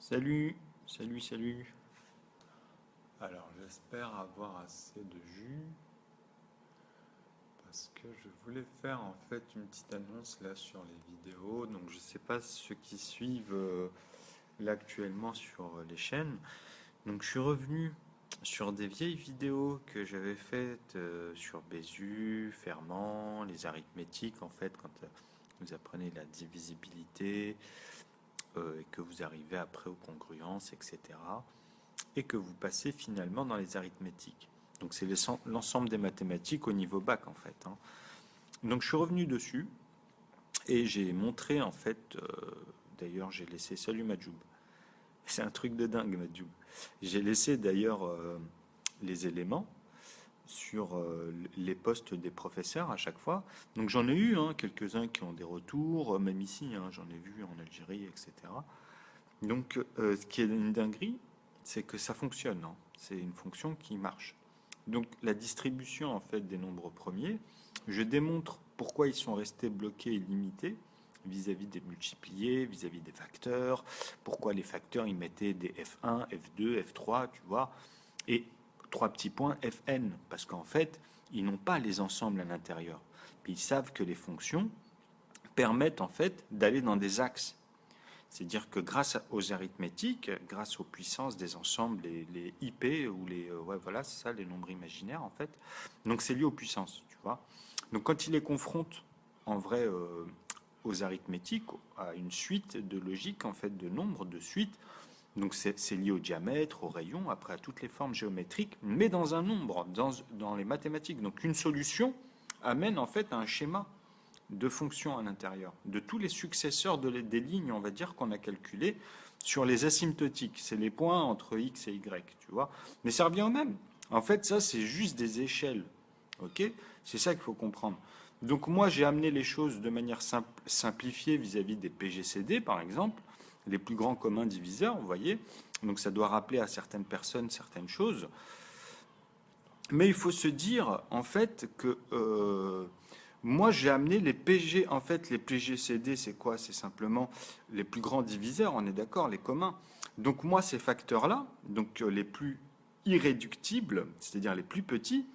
Salut, salut, salut. Alors, j'espère avoir assez de jus parce que je voulais faire en fait une petite annonce là sur les vidéos. Donc, je sais pas ceux qui suivent là actuellement sur les chaînes. Donc, je suis revenu sur des vieilles vidéos que j'avais faites sur Bézu, Fermat, les arithmétiques en fait, quand vous apprenez la divisibilité et que vous arrivez après aux congruences, etc. Et que vous passez finalement dans les arithmétiques. Donc c'est l'ensemble des mathématiques au niveau bac en fait, hein. Donc je suis revenu dessus et j'ai montré en fait, d'ailleurs j'ai laissé, salut Majoub, c'est un truc de dingue Majoub. J'ai laissé d'ailleurs les éléments sur les postes des professeurs à chaque fois. Donc j'en ai eu hein, quelques-uns qui ont des retours, même ici, hein, j'en ai vu en Algérie, etc. Donc ce qui est une dinguerie, c'est que ça fonctionne, hein. C'est une fonction qui marche. Donc la distribution en fait des nombres premiers, je démontre pourquoi ils sont restés bloqués et limités vis-à-vis des multipliés, vis-à-vis des facteurs, pourquoi les facteurs ils mettaient des F1, F2, F3, tu vois, et trois petits points Fn, parce qu'en fait, ils n'ont pas les ensembles à l'intérieur. Puis ils savent que les fonctions permettent en fait d'aller dans des axes. C'est-à-dire que grâce aux arithmétiques, grâce aux puissances des ensembles, les IP ou les ouais voilà c'est ça les nombres imaginaires en fait. Donc c'est lié aux puissances, tu vois. Donc quand il les confronte en vrai aux arithmétiques, à une suite de logique en fait de nombres de suites, donc c'est lié au diamètre, au rayon, après à toutes les formes géométriques, mais dans un nombre, dans les mathématiques. Donc une solution amène en fait à un schéma de fonctions à l'intérieur, de tous les successeurs des lignes, on va dire, qu'on a calculées sur les asymptotiques. C'est les points entre x et y, tu vois. Mais ça revient au même. En fait, ça, c'est juste des échelles. Ok. C'est ça qu'il faut comprendre. Donc moi, j'ai amené les choses de manière simplifiée vis-à-vis des PGCD, par exemple, les plus grands communs diviseurs, vous voyez. Donc ça doit rappeler à certaines personnes certaines choses. Mais il faut se dire, en fait, que moi, j'ai amené les PG. En fait, les PGCD, c'est quoi? C'est simplement les plus grands diviseurs, on est d'accord, les communs. Donc moi, ces facteurs-là, donc les plus irréductibles, c'est-à-dire les plus petits,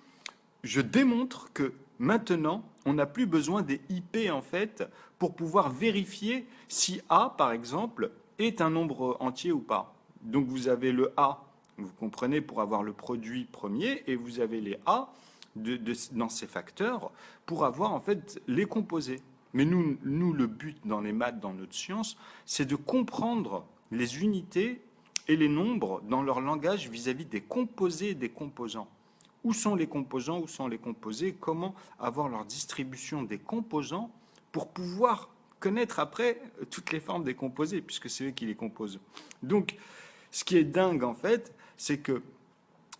je démontre que maintenant, on n'a plus besoin des IP, en fait, pour pouvoir vérifier si A, par exemple, est un nombre entier ou pas. Donc vous avez le A, vous comprenez, pour avoir le produit premier, et vous avez les A dans ces facteurs pour avoir en fait les composés. Mais nous, le but dans les maths, dans notre science, c'est de comprendre les unités et les nombres dans leur langage vis-à-vis des composés et des composants. Où sont les composants, où sont les composés, comment avoir leur distribution des composants pour pouvoir connaître après toutes les formes des composés, puisque c'est eux qui les composent. Donc, ce qui est dingue en fait, c'est que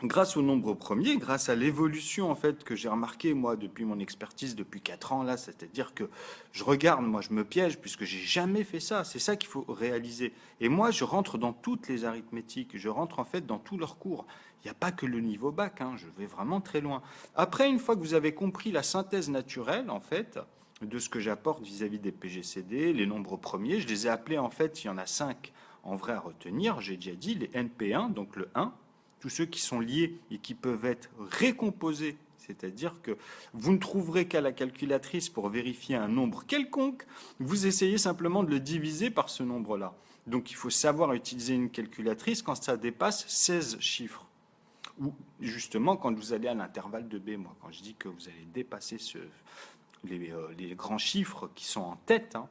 grâce au nombre premier, grâce à l'évolution en fait que j'ai remarqué moi depuis mon expertise depuis 4 ans là, c'est-à-dire que je regarde, moi je me piège puisque j'ai jamais fait ça, c'est ça qu'il faut réaliser. Et moi je rentre dans toutes les arithmétiques, je rentre en fait dans tous leurs cours. Il n'y a pas que le niveau bac, hein, je vais vraiment très loin. Après, une fois que vous avez compris la synthèse naturelle en fait de ce que j'apporte vis-à-vis des PGCD, les nombres premiers, je les ai appelés en fait, il y en a 5 en vrai à retenir, j'ai déjà dit, les NP1, donc le 1, tous ceux qui sont liés et qui peuvent être récomposés, c'est-à-dire que vous ne trouverez qu'à la calculatrice pour vérifier un nombre quelconque, vous essayez simplement de le diviser par ce nombre-là. Donc il faut savoir utiliser une calculatrice quand ça dépasse 16 chiffres. Ou justement quand vous allez à l'intervalle de B, moi, quand je dis que vous allez dépasser les grands chiffres qui sont en tête, hein,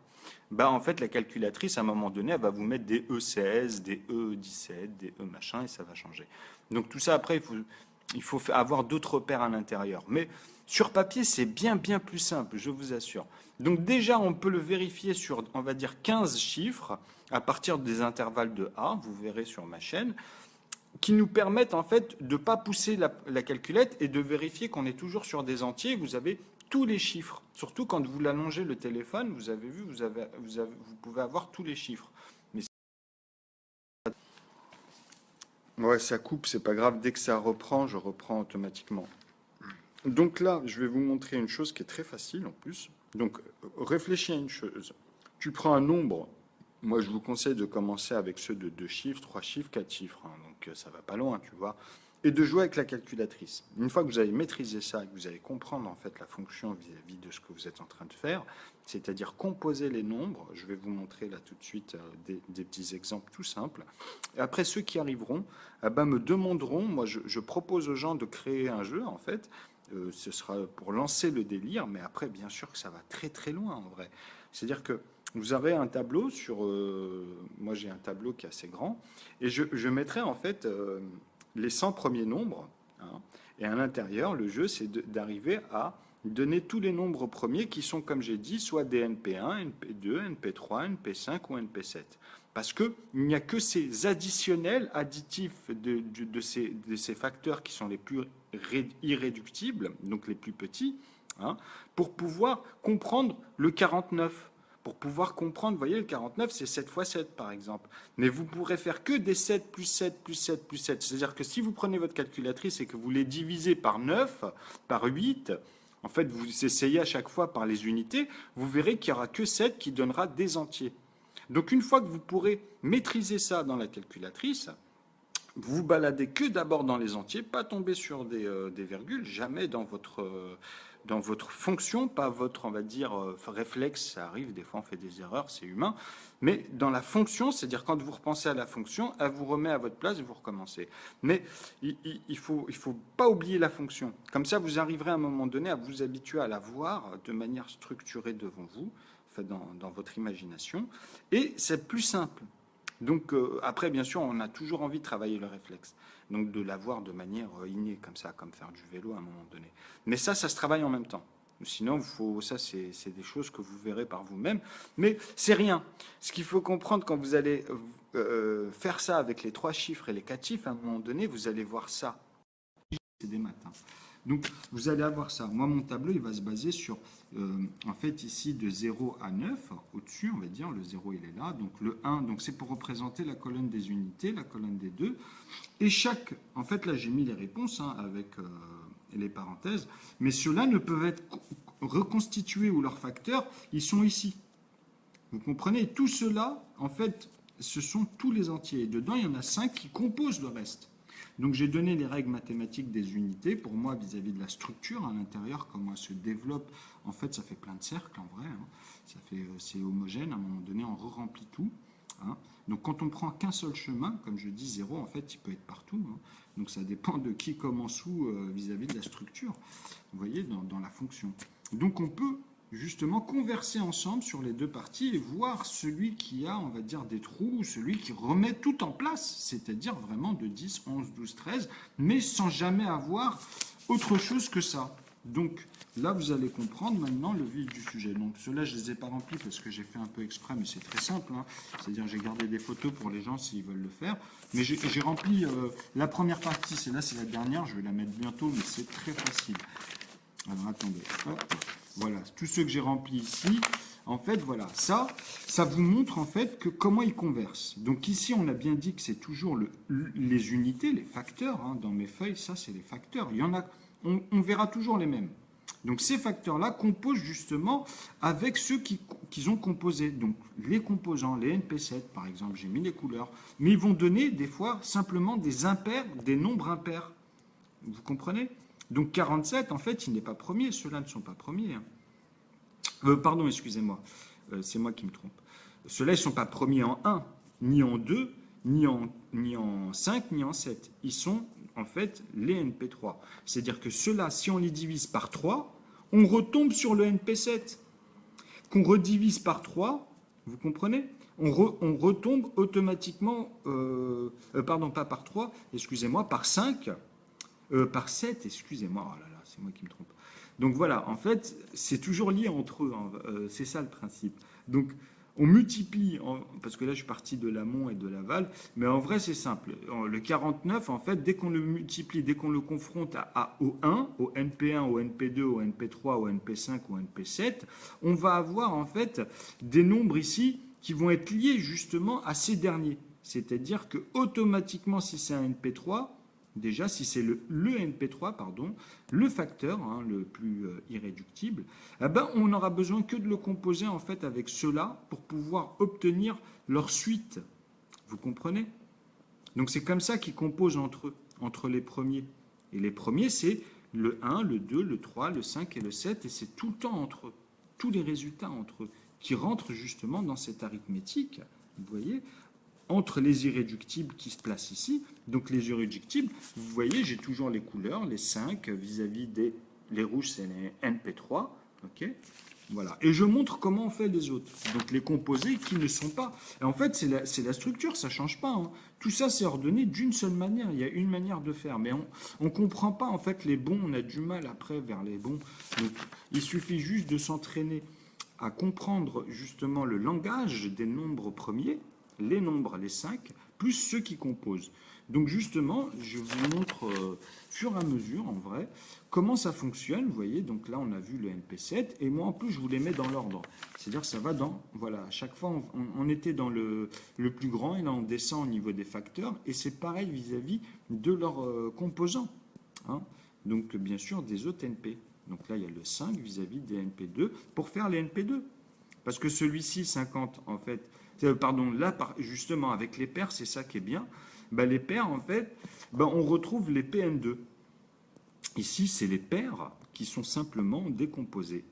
bah en fait la calculatrice à un moment donné elle va vous mettre des E16, des E17, des E machin et ça va changer. Donc tout ça après il faut avoir d'autres repères à l'intérieur. Mais sur papier c'est bien plus simple, je vous assure. Donc déjà on peut le vérifier sur on va dire 15 chiffres à partir des intervalles de A, vous verrez sur ma chaîne, qui nous permettent en fait de ne pas pousser la calculette et de vérifier qu'on est toujours sur des entiers. Vous avez tous les chiffres. Surtout quand vous l'allongez le téléphone, vous avez vu, vous pouvez avoir tous les chiffres. Mais ouais, ça coupe, c'est pas grave. Dès que ça reprend, je reprends automatiquement. Donc là, je vais vous montrer une chose qui est très facile en plus. Donc, réfléchis à une chose. Tu prends un nombre Moi, je vous conseille de commencer avec ceux de 2 chiffres, 3 chiffres, 4 chiffres, hein, donc ça va pas loin, tu vois. Et de jouer avec la calculatrice. Une fois que vous avez maîtrisé ça, et que vous allez comprendre en fait la fonction vis-à-vis de ce que vous êtes en train de faire, c'est-à-dire composer les nombres, je vais vous montrer là tout de suite des petits exemples tout simples. Et après, ceux qui arriveront, me demanderont, moi je propose aux gens de créer un jeu en fait. Ce sera pour lancer le délire, mais après, bien sûr que ça va très très loin en vrai. C'est-à-dire que vous aurez un tableau sur. Moi, j'ai un tableau qui est assez grand. Et je mettrai en fait les 100 premiers nombres. Hein, et à l'intérieur, le jeu, c'est d'arriver à donner tous les nombres premiers qui sont, comme j'ai dit, soit des NP1, NP2, NP3, NP5 ou NP7. Parce qu'il n'y a que ces additionnels, additifs de ces facteurs qui sont les plus irréductibles, donc les plus petits, hein, pour pouvoir comprendre le 49. Pour pouvoir comprendre, vous voyez, le 49, c'est 7 fois 7, par exemple. Mais vous ne pourrez faire que des 7 plus 7 plus 7 plus 7. C'est-à-dire que si vous prenez votre calculatrice et que vous les divisez par 9, par 8, en fait, vous essayez à chaque fois par les unités, vous verrez qu'il n'y aura que 7 qui donnera des entiers. Donc une fois que vous pourrez maîtriser ça dans la calculatrice, vous vous baladez que d'abord dans les entiers, pas tomber sur des virgules, jamais dans votre fonction, pas votre, on va dire, réflexe, ça arrive, des fois on fait des erreurs, c'est humain, mais dans la fonction, c'est-à-dire quand vous repensez à la fonction, elle vous remet à votre place et vous recommencez. Mais il faut pas oublier la fonction. Comme ça, vous arriverez à un moment donné à vous habituer à la voir de manière structurée devant vous, dans votre imagination, et c'est plus simple. Donc après, bien sûr, on a toujours envie de travailler le réflexe, donc de l'avoir de manière innée, comme ça, comme faire du vélo à un moment donné. Mais ça se travaille en même temps. Sinon, ça, c'est des choses que vous verrez par vous-même. Mais c'est rien. Ce qu'il faut comprendre quand vous allez faire ça avec les 3 chiffres et les 4 chiffres, à un moment donné, vous allez voir ça. C'est des maths. Hein. Donc, vous allez avoir ça. Moi, mon tableau, il va se baser sur, en fait, ici, de 0 à 9, au-dessus, on va dire, le 0, il est là. Donc, le 1, donc c'est pour représenter la colonne des unités, la colonne des 2. Et chaque, en fait, là, j'ai mis les réponses hein, avec les parenthèses, mais ceux-là ne peuvent être reconstitués ou leurs facteurs, ils sont ici. Vous comprenez? Tout cela, en fait, ce sont tous les entiers. Et dedans, il y en a 5 qui composent le reste. Donc j'ai donné les règles mathématiques des unités pour moi vis-à-vis de la structure à l'intérieur, comment elle se développe. En fait, ça fait plein de cercles en vrai. Hein. C'est homogène. À un moment donné, on re-remplit tout. Hein. Donc quand on prend qu'un seul chemin, comme je dis 0, en fait, il peut être partout. Hein. Donc ça dépend de qui commence où vis-à-vis de la structure. Vous voyez, dans la fonction. Donc on peut justement converser ensemble sur les deux parties et voir celui qui a, on va dire, des trous, celui qui remet tout en place, c'est-à-dire vraiment de 10, 11, 12, 13, mais sans jamais avoir autre chose que ça. Donc là, vous allez comprendre maintenant le vif du sujet. Donc ceux-là, je ne les ai pas remplis parce que j'ai fait un peu exprès, mais c'est très simple. Hein. C'est-à-dire j'ai gardé des photos pour les gens s'ils veulent le faire. Mais j'ai rempli la première partie, c'est la dernière, je vais la mettre bientôt, mais c'est très facile. Alors attendez, hop. Voilà, tous ceux que j'ai remplis ici, en fait, voilà, ça vous montre en fait que comment ils conversent. Donc ici, on a bien dit que c'est toujours les unités, les facteurs. Hein, dans mes feuilles, ça, c'est les facteurs. Il y en a, on verra toujours les mêmes. Donc ces facteurs-là composent justement avec ceux qu'ils ont composés. Donc les composants, les NP7 par exemple, j'ai mis les couleurs, mais ils vont donner des fois simplement des impairs, des nombres impairs. Vous comprenez? Donc 47, en fait, il n'est pas premier. Ceux-là ne sont pas premiers. Hein. Pardon, excusez-moi. C'est moi qui me trompe. Ceux-là, ils ne sont pas premiers en 1, ni en 2, ni en 5, ni en 7. Ils sont, en fait, les NP3. C'est-à-dire que ceux-là, si on les divise par 3, on retombe sur le NP7. Qu'on redivise par 3, vous comprenez? On retombe automatiquement, pardon, pas par 3, excusez-moi, par 5, par 7, excusez-moi, oh là là, c'est moi qui me trompe. Donc voilà, en fait, c'est toujours lié entre eux, hein, c'est ça le principe. Donc on multiplie, parce que là je suis parti de l'amont et de l'aval, mais en vrai c'est simple. Le 49, en fait, dès qu'on le multiplie, dès qu'on le confronte au 1, au NP1, au NP2, au NP3, au NP5, au NP7, on va avoir en fait des nombres ici qui vont être liés justement à ces derniers. C'est-à-dire que automatiquement, si c'est un NP3, déjà, si c'est le NP3, pardon, le facteur hein, le plus irréductible, eh ben, on n'aura besoin que de le composer en fait avec cela pour pouvoir obtenir leur suite. Vous comprenez? Donc c'est comme ça qu'ils composent entre eux, entre les premiers. Et les premiers, c'est le 1, le 2, le 3, le 5 et le 7, et c'est tout le temps entre eux, tous les résultats entre eux, qui rentrent justement dans cette arithmétique, vous voyez, entre les irréductibles qui se placent ici. Donc les irréductibles, vous voyez, j'ai toujours les couleurs, les 5 vis-à-vis des... Les rouges, c'est les NP3, ok? Voilà. Et je montre comment on fait les autres. Donc les composés qui ne sont pas. Et en fait, c'est la structure, ça ne change pas. Hein. Tout ça, c'est ordonné d'une seule manière. Il y a une manière de faire. Mais on ne comprend pas, en fait, les bons. On a du mal après vers les bons. Donc il suffit juste de s'entraîner à comprendre justement le langage des nombres premiers, les nombres, les 5, plus ceux qui composent. Donc justement, je vous montre fur et à mesure, en vrai, comment ça fonctionne. Vous voyez, donc là, on a vu le NP7, et moi, en plus, je vous les mets dans l'ordre. C'est-à-dire que ça va dans... Voilà, à chaque fois, on était dans le plus grand, et là, on descend au niveau des facteurs, et c'est pareil vis-à-vis de leurs composants. Hein. Donc, bien sûr, des autres NP. Donc là, il y a le 5 vis-à-vis des NP2, pour faire les NP2. Parce que celui-ci, 50, en fait... Pardon, là, justement, avec les paires, c'est ça qui est bien. Ben, les paires, en fait, ben, on retrouve les PN2. Ici, c'est les paires qui sont simplement décomposées,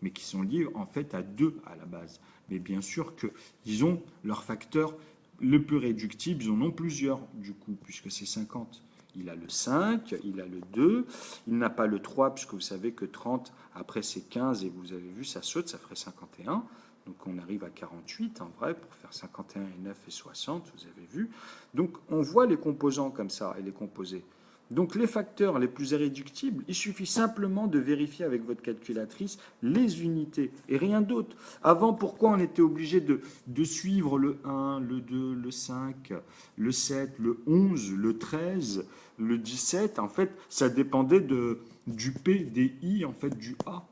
mais qui sont liées, en fait, à 2 à la base. Mais bien sûr qu'ils ont leur facteur le plus réductible, ils en ont plusieurs, du coup, puisque c'est 50. Il a le 5, il a le 2, il n'a pas le 3, puisque vous savez que 30, après c'est 15, et vous avez vu, ça saute, ça ferait 51. Donc on arrive à 48 en vrai pour faire 51 et 9 et 60, vous avez vu. Donc on voit les composants comme ça et les composés. Donc les facteurs les plus irréductibles, il suffit simplement de vérifier avec votre calculatrice les unités et rien d'autre. Avant, pourquoi on était obligé de suivre le 1, le 2, le 5, le 7, le 11, le 13, le 17? En fait, ça dépendait du P, des I, en fait du A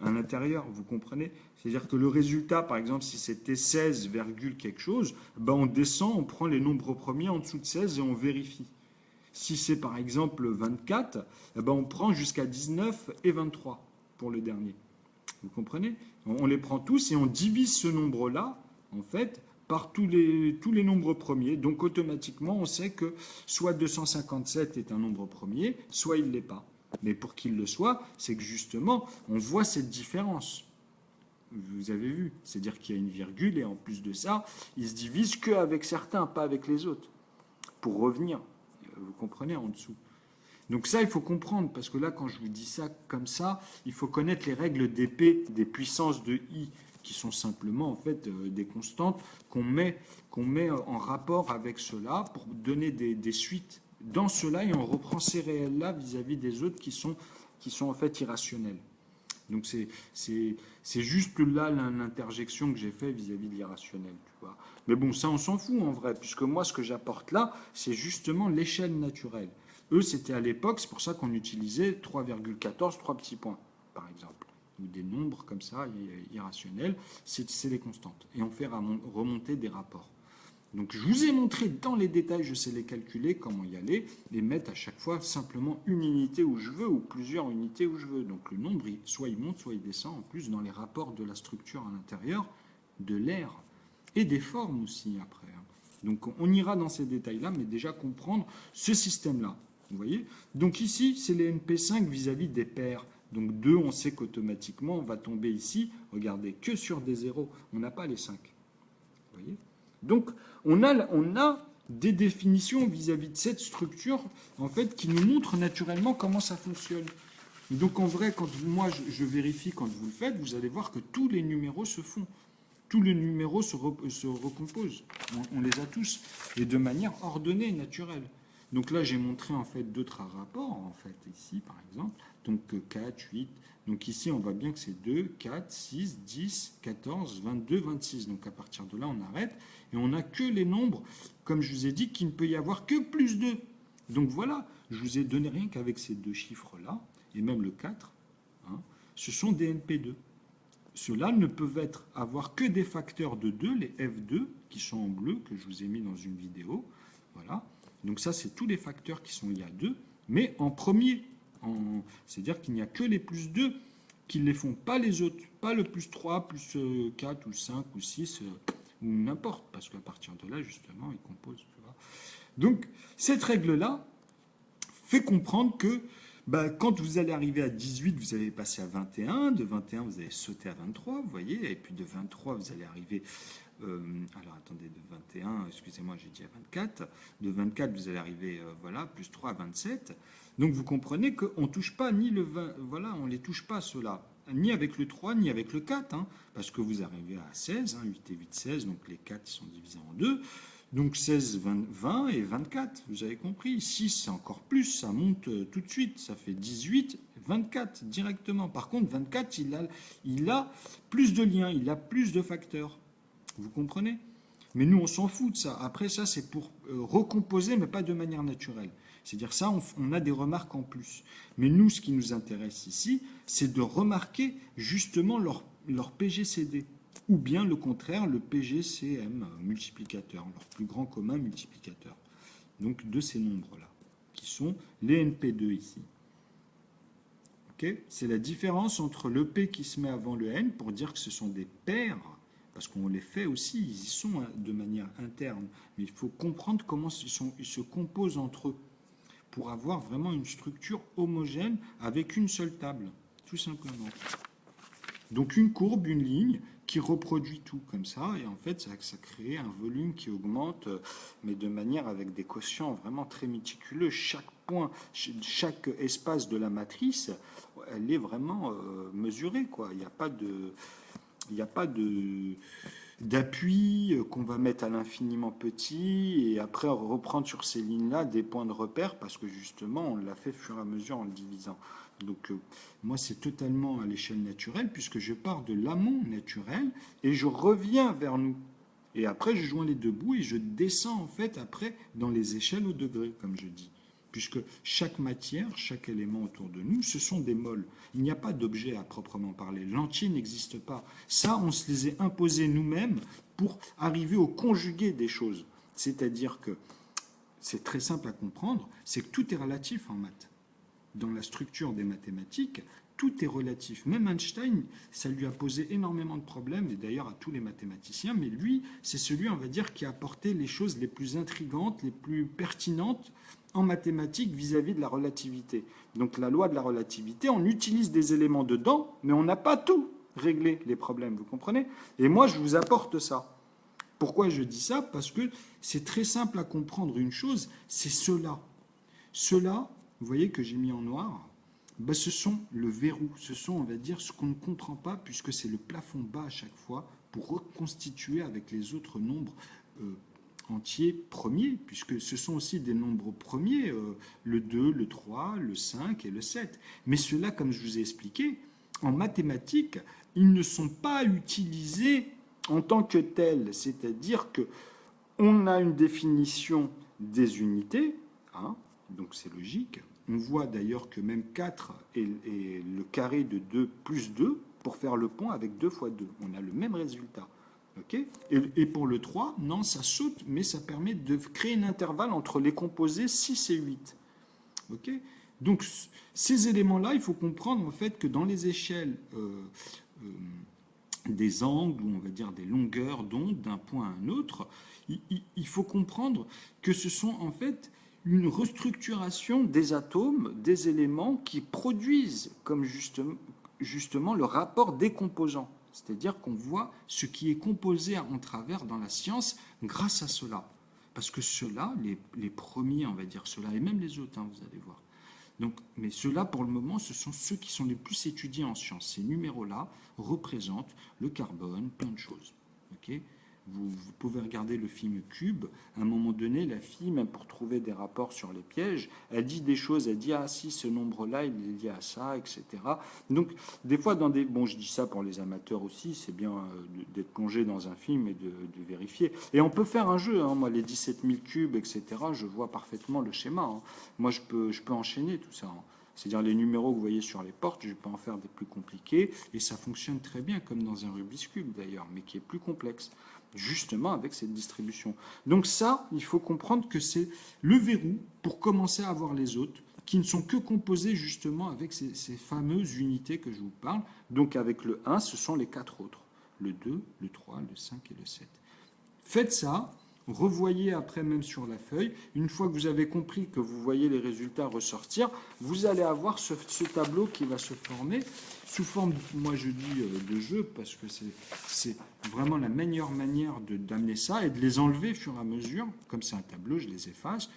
à l'intérieur, vous comprenez? C'est-à-dire que le résultat, par exemple, si c'était 16, quelque chose, ben on descend, on prend les nombres premiers en dessous de 16 et on vérifie. Si c'est par exemple 24, ben on prend jusqu'à 19 et 23 pour le dernier. Vous comprenez? On les prend tous et on divise ce nombre-là, en fait, par tous les nombres premiers. Donc automatiquement, on sait que soit 257 est un nombre premier, soit il ne l'est pas. Mais pour qu'il le soit, c'est que justement, on voit cette différence. Vous avez vu, c'est-à-dire qu'il y a une virgule et en plus de ça, il se divise qu'avec certains, pas avec les autres. Pour revenir, vous comprenez, en dessous. Donc ça, il faut comprendre, parce que là, quand je vous dis ça comme ça, il faut connaître les règles d'épée des puissances de I, qui sont simplement en fait des constantes qu'on met en rapport avec cela pour donner des suites dans cela, et on reprend ces réels-là vis-à-vis des autres qui sont en fait irrationnels. Donc c'est juste là l'interjection que j'ai fait vis-à-vis de l'irrationnel. Tu vois. Mais bon, ça on s'en fout en vrai, puisque moi ce que j'apporte là, c'est justement l'échelle naturelle. Eux, c'était à l'époque, c'est pour ça qu'on utilisait 3,14, 3 petits points, par exemple. Ou des nombres comme ça, irrationnels, c'est les constantes. Et on fait remonter des rapports. Donc je vous ai montré dans les détails, je sais les calculer, comment y aller, et mettre à chaque fois simplement une unité où je veux, ou plusieurs unités où je veux. Donc le nombre, soit il monte, soit il descend, en plus dans les rapports de la structure à l'intérieur, de l'air, et des formes aussi après. Donc on ira dans ces détails-là, mais déjà comprendre ce système-là. Vous voyez? Donc ici, c'est les NP5 vis-à-vis des paires. Donc 2, on sait qu'automatiquement, on va tomber ici, regardez, que sur des zéros. On n'a pas les 5. Vous voyez? Donc, on a des définitions vis-à-vis de cette structure, en fait, qui nous montrent naturellement comment ça fonctionne. Donc, en vrai, quand moi, je vérifie, quand vous le faites, vous allez voir que tous les numéros se font. Tous les numéros se recomposent. On les a tous. Et de manière ordonnée, naturelle. Donc là, j'ai montré, en fait, d'autres rapports, en fait, ici, par exemple. Donc, 4, 8... Donc ici, on voit bien que c'est 2, 4, 6, 10, 14, 22, 26. Donc à partir de là, on arrête. Et on n'a que les nombres, comme je vous ai dit, qu'il ne peut y avoir que plus 2. Donc voilà, je vous ai donné rien qu'avec ces deux chiffres-là, et même le 4, hein, ce sont des NP2. Ceux-là ne peuvent avoir que des facteurs de 2, les F2, qui sont en bleu, que je vous ai mis dans une vidéo. Voilà. Donc ça, c'est tous les facteurs qui sont liés à 2, mais en premier. C'est-à-dire qu'il n'y a que les plus 2 qui les font, pas les autres. Pas le plus 3, plus 4 ou 5 ou 6, ou n'importe, parce qu'à partir de là, justement, ils composent. Tu vois. Donc, cette règle-là fait comprendre que quand vous allez arriver à 18, vous allez passer à 21, de 21, vous allez sauter à 23, vous voyez, et puis de 23, vous allez arriver... alors attendez, de 21, excusez-moi, j'ai dit à 24, de 24, vous allez arriver, voilà, plus 3 à 27. Donc vous comprenez qu'on ne touche pas ni le 20, voilà, on ne les touche pas ceux-là, ni avec le 3, ni avec le 4, hein, parce que vous arrivez à 16, 8 et 8, 16, donc les 4 sont divisés en 2. Donc 16, 20 et 24, vous avez compris. 6, c'est encore plus, ça monte tout de suite. Ça fait 18, 24 directement. Par contre, 24, il a plus de liens, il a plus de facteurs. Vous comprenez? Mais nous, on s'en fout de ça. Après, ça, c'est pour recomposer, mais pas de manière naturelle. C'est-à-dire ça, on a des remarques en plus. Mais nous, ce qui nous intéresse ici, c'est de remarquer justement leur PGCD. Ou bien le contraire, le PGCM, multiplicateur, leur plus grand commun multiplicateur. Donc de ces nombres-là, qui sont les NP2 ici. Okay, c'est la différence entre le P qui se met avant le N pour dire que ce sont des paires, parce qu'on les fait aussi, ils y sont de manière interne, mais il faut comprendre comment ils se composent entre eux pour avoir vraiment une structure homogène avec une seule table, tout simplement. Donc une courbe, une ligne qui reproduit tout comme ça, et en fait ça crée un volume qui augmente, mais de manière avec des quotients vraiment très méticuleux. Chaque point, chaque espace de la matrice, elle est vraiment mesurée, quoi. Il n'y a pas d'appui qu'on va mettre à l'infiniment petit et après reprendre sur ces lignes-là des points de repère parce que justement on l'a fait au fur et à mesure en le divisant. Donc moi c'est totalement à l'échelle naturelle puisque je pars de l'amont naturel et je reviens vers nous. Et après je joins les deux bouts et je descends en fait après dans les échelles au degré comme je dis. Puisque chaque matière, chaque élément autour de nous, ce sont des moles. Il n'y a pas d'objet à proprement parler. L'entier n'existe pas. Ça, on se les est imposés nous-mêmes pour arriver au conjugué des choses. C'est-à-dire que c'est très simple à comprendre, c'est que tout est relatif en maths. Dans la structure des mathématiques, tout est relatif. Même Einstein, ça lui a posé énormément de problèmes, et d'ailleurs à tous les mathématiciens, mais lui, c'est celui, on va dire, qui a apporté les choses les plus intrigantes, les plus pertinentes en mathématiques vis-à-vis de la relativité. Donc la loi de la relativité, on utilise des éléments dedans, mais on n'a pas tout réglé les problèmes, vous comprenez? Et moi, je vous apporte ça. Pourquoi je dis ça? Parce que c'est très simple à comprendre une chose, c'est cela. Cela, vous voyez que j'ai mis en noir, ce sont le verrou, ce sont, on va dire, ce qu'on ne comprend pas, puisque c'est le plafond bas à chaque fois, pour reconstituer avec les autres nombres entiers premiers, puisque ce sont aussi des nombres premiers, le 2, le 3, le 5 et le 7. Mais ceux-là, comme je vous ai expliqué, en mathématiques, ils ne sont pas utilisés en tant que tels, c'est-à-dire que on a une définition des unités, hein, donc c'est logique. On voit d'ailleurs que même 4 est le carré de 2 plus 2 pour faire le pont avec 2 fois 2. On a le même résultat. Okay, et pour le 3, non, ça saute, mais ça permet de créer un intervalle entre les composés 6 et 8. Okay, donc, ces éléments-là, il faut comprendre en fait que dans les échelles des angles, ou on va dire des longueurs d'onde d'un point à un autre, il faut comprendre que ce sont en fait une restructuration des atomes, des éléments qui produisent comme justement le rapport des composants. C'est-à-dire qu'on voit ce qui est composé en travers dans la science grâce à cela. Parce que ceux-là, les premiers, on va dire ceux-là, et même les autres, hein, vous allez voir. Donc, mais ceux-là, pour le moment, ce sont ceux qui sont les plus étudiés en sciences. Ces numéros-là représentent le carbone, plein de choses. Okay, vous pouvez regarder le film Cube. À un moment donné, la fille, même pour trouver des rapports sur les pièges, elle dit des choses. Elle dit, ah si, ce nombre-là, il est lié à ça, etc. Donc, des fois, bon, je dis ça pour les amateurs aussi, c'est bien d'être plongé dans un film et de vérifier. Et on peut faire un jeu, hein. Moi, les 17 000 cubes, etc., je vois parfaitement le schéma. Hein. Moi, je peux enchaîner tout ça. Hein. C'est-à-dire les numéros que vous voyez sur les portes, je peux en faire des plus compliqués, et ça fonctionne très bien, comme dans un Rubik's Cube d'ailleurs, mais qui est plus complexe. justement avec cette distribution. Donc ça, il faut comprendre que c'est le verrou pour commencer à avoir les autres, qui ne sont que composés justement avec ces fameuses unités que je vous parle. Donc avec le 1, ce sont les 4 autres. Le 2, le 3, le 5 et le 7. Faites ça, revoyez après même sur la feuille. Une fois que vous avez compris que vous voyez les résultats ressortir, vous allez avoir ce tableau qui va se former sous forme, moi je dis, de jeu, parce que c'est vraiment la meilleure manière d'amener ça et de les enlever au fur et à mesure. Comme c'est un tableau, je les efface.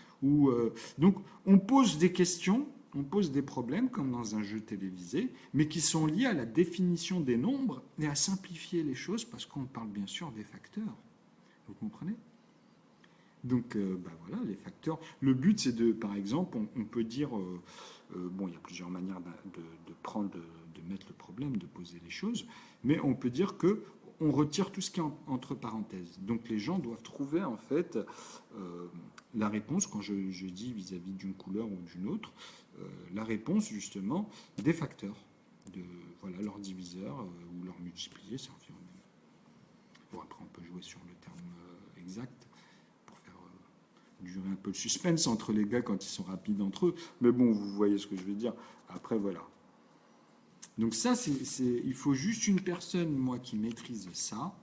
Donc on pose des questions, on pose des problèmes comme dans un jeu télévisé, mais qui sont liés à la définition des nombres et à simplifier les choses parce qu'on parle bien sûr des facteurs. Vous comprenez? Donc voilà, les facteurs. Le but, c'est de, par exemple, on peut dire, bon, il y a plusieurs manières de mettre le problème, de poser les choses, mais on peut dire que on retire tout ce qui est entre parenthèses. Donc les gens doivent trouver en fait la réponse quand je dis vis-à-vis d'une couleur ou d'une autre, la réponse justement des facteurs, de voilà leur diviseur ou leur multiplier, c'est environ. Bon, après on peut jouer sur le terme exact pour faire durer un peu le suspense entre les gars quand ils sont rapides entre eux, mais bon, vous voyez ce que je veux dire. Après voilà. Donc ça, il faut juste une personne, moi, qui maîtrise ça,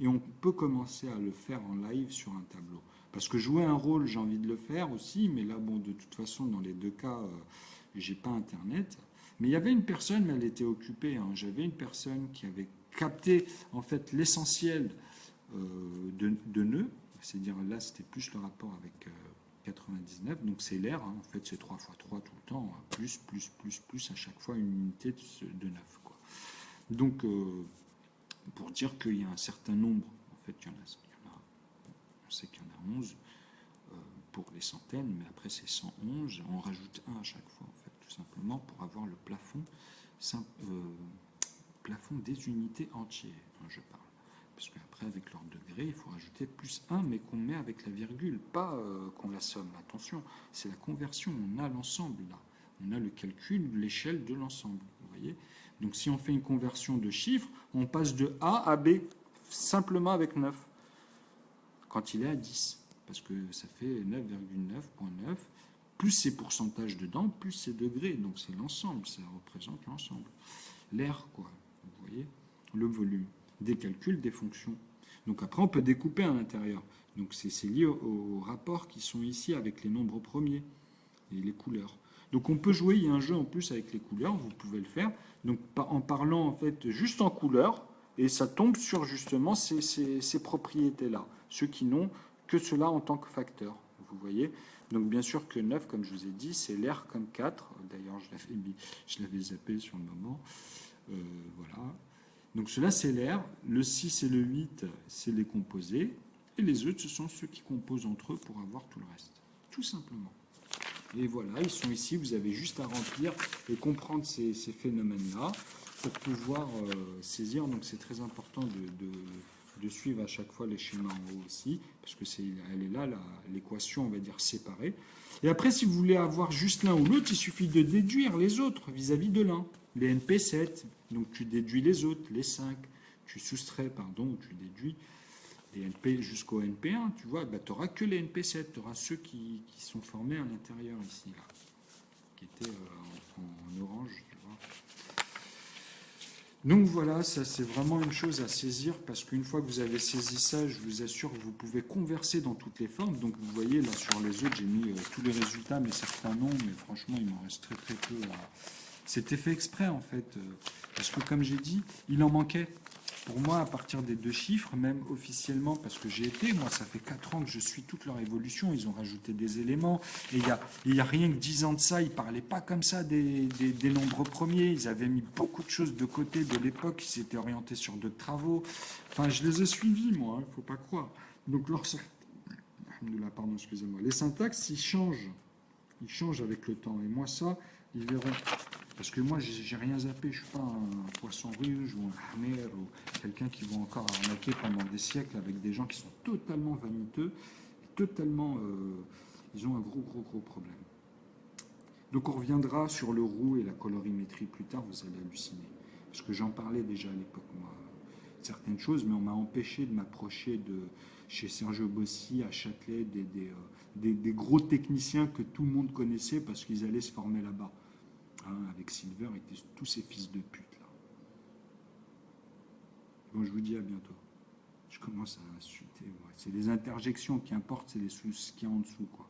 et on peut commencer à le faire en live sur un tableau. Parce que jouer un rôle, j'ai envie de le faire aussi, mais là, bon, de toute façon, dans les deux cas, j'ai pas Internet. Mais il y avait une personne, mais elle était occupée. Hein. J'avais une personne qui avait capté, en fait, l'essentiel de nœuds. C'est-à-dire, là, c'était plus le rapport avec 99, donc c'est l'air, hein, en fait c'est 3 fois 3 tout le temps, hein, plus à chaque fois une unité de 9. Quoi. Donc pour dire qu'il y a un certain nombre, en fait il y en a on sait qu'il y en a 11 pour les centaines, mais après c'est 111, on rajoute 1 à chaque fois, en fait, tout simplement pour avoir le plafond des unités entières dont je parle. Parce qu'après, avec leur degré, il faut rajouter plus 1, mais qu'on met avec la virgule, pas qu'on la somme. Attention, c'est la conversion. On a l'ensemble là. On a le calcul de l'échelle de l'ensemble. Vous voyez? Donc si on fait une conversion de chiffres, on passe de A à B, simplement avec 9, quand il est à 10. Parce que ça fait 9,9.9, plus ces pourcentages dedans, plus ces degrés. Donc c'est l'ensemble, ça représente l'ensemble. L'air, quoi. Vous voyez? Le volume. Des calculs, des fonctions. Donc après, on peut découper à l'intérieur. Donc c'est lié aux rapports qui sont ici avec les nombres premiers et les couleurs. Donc on peut jouer, il y a un jeu en plus avec les couleurs, vous pouvez le faire. Donc en parlant en fait juste en couleurs, et ça tombe sur justement ces propriétés-là. Ceux qui n'ont que cela en tant que facteur. Vous voyez? Donc bien sûr que 9, comme je vous ai dit, c'est l'air comme 4. D'ailleurs, je l'avais zappé sur le moment. Voilà. Donc cela c'est l'air, le 6 et le 8 c'est les composés, et les autres ce sont ceux qui composent entre eux pour avoir tout le reste, tout simplement. Et voilà, ils sont ici, vous avez juste à remplir et comprendre ces phénomènes-là pour pouvoir saisir, donc c'est très important de suivre à chaque fois les schémas en haut aussi, parce que elle est là, l'équation on va dire séparée. Et après si vous voulez avoir juste l'un ou l'autre, il suffit de déduire les autres vis-à-vis de l'un. Les NP7, donc tu déduis les autres, les 5, tu soustrais, pardon, tu déduis les NP jusqu'au NP1, tu vois, bah, tu n'auras que les NP7, tu auras ceux qui sont formés à l'intérieur ici, là, qui étaient en orange, tu vois. Donc voilà, ça c'est vraiment une chose à saisir, parce qu'une fois que vous avez saisi ça, je vous assure que vous pouvez converser dans toutes les formes. Donc vous voyez, là sur les autres, j'ai mis tous les résultats, mais certains non, mais franchement, il m'en reste très très peu à... C'était fait exprès en fait, parce que comme j'ai dit, il en manquait. Pour moi, à partir des 2 chiffres, même officiellement, parce que moi ça fait 4 ans que je suis toute leur évolution, ils ont rajouté des éléments, et il y a rien que 10 ans de ça, ils ne parlaient pas comme ça des nombres premiers, ils avaient mis beaucoup de choses de côté de l'époque, ils s'étaient orientés sur d'autres travaux. Enfin, je les ai suivis, moi, il ne faut pas croire. Donc, pardon, excusez-moi. Les syntaxes, ils changent avec le temps, et moi ça, ils verront. Parce que moi, j'ai rien zappé, je ne suis pas un poisson rouge ou un hammer ou quelqu'un qui va encore arnaquer pendant des siècles avec des gens qui sont totalement vaniteux, totalement... ils ont un gros problème. Donc on reviendra sur le roux et la colorimétrie plus tard, vous allez halluciner. Parce que j'en parlais déjà à l'époque, moi. certaines choses, mais on m'a empêché de m'approcher de chez Sergio Bossi à Châtelet des gros techniciens que tout le monde connaissait parce qu'ils allaient se former là-bas. Hein, avec Silver et tous ces fils de pute là. Bon, je vous dis à bientôt. Je commence à insulter. Ouais. C'est les interjections qui importent, c'est ce qu'il y a en dessous, quoi.